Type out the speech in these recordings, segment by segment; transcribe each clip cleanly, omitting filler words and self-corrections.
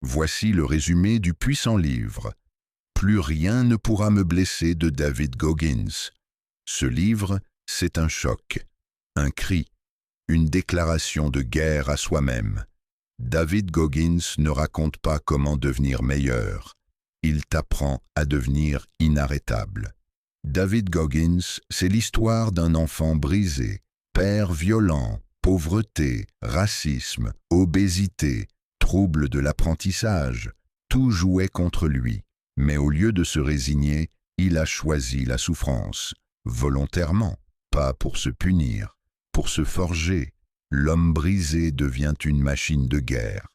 Voici le résumé du puissant livre « Plus rien ne pourra me blesser » de David Goggins. Ce livre, c'est un choc, un cri, une déclaration de guerre à soi-même. David Goggins ne raconte pas comment devenir meilleur. Il t'apprend à devenir inarrêtable. David Goggins, c'est l'histoire d'un enfant brisé, père violent, pauvreté, racisme, obésité, troubles de l'apprentissage. Tout jouait contre lui, mais au lieu de se résigner, il a choisi la souffrance, volontairement, pas pour se punir, pour se forger. L'homme brisé devient une machine de guerre.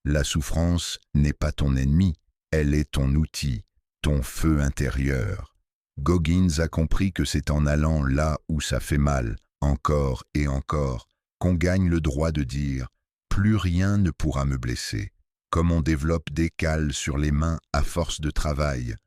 La souffrance n'est pas ton ennemi, elle est ton outil, ton feu intérieur. Goggins a compris que c'est en allant là où ça fait mal, encore et encore, qu'on gagne le droit de dire « plus rien ne pourra me blesser ». Comme on développe des cales sur les mains à force de travail,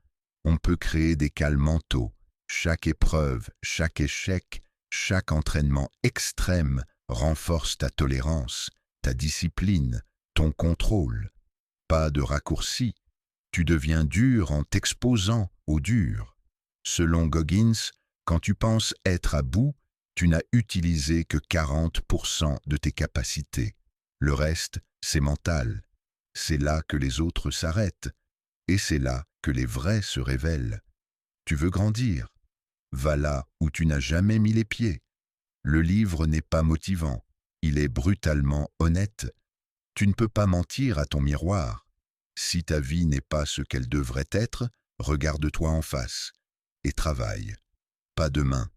on peut créer des cales mentaux. Chaque épreuve, chaque échec, chaque entraînement extrême renforce ta tolérance, ta discipline, ton contrôle. Pas de raccourci. Tu deviens dur en t'exposant au dur. Selon Goggins, quand tu penses être à bout, tu n'as utilisé que 40% de tes capacités. Le reste, c'est mental. C'est là que les autres s'arrêtent. Et c'est là que les vrais se révèlent. Tu veux grandir? Va là où tu n'as jamais mis les pieds. Le livre n'est pas motivant. Il est brutalement honnête. Tu ne peux pas mentir à ton miroir. Si ta vie n'est pas ce qu'elle devrait être, regarde-toi en face et travaille. Pas demain,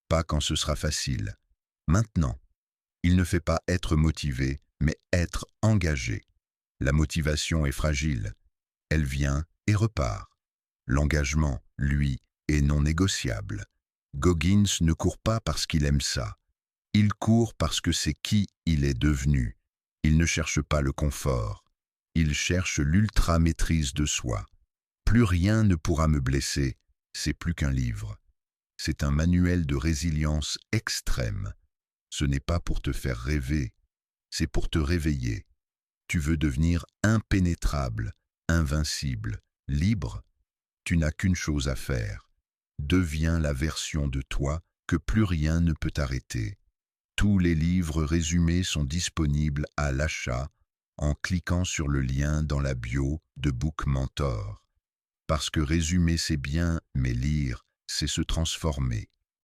pas quand ce sera facile. Maintenant. Il ne fait pas être motivé, mais être engagé. La motivation est fragile. Elle vient et repart. L'engagement, lui, est non négociable. Goggins ne court pas parce qu'il aime ça. Il court parce que c'est qui il est devenu. Il ne cherche pas le confort. Il cherche l'ultra-maîtrise de soi. Plus rien ne pourra me blesser, c'est plus qu'un livre. C'est un manuel de résilience extrême. Ce n'est pas pour te faire rêver, c'est pour te réveiller. Tu veux devenir impénétrable, invincible, libre? Tu n'as qu'une chose à faire. Deviens la version de toi que plus rien ne peut arrêter. Tous les livres résumés sont disponibles à l'achat en cliquant sur le lien dans la bio de Book Mentor. Parce que résumer c'est bien, mais lire, c'est se transformer.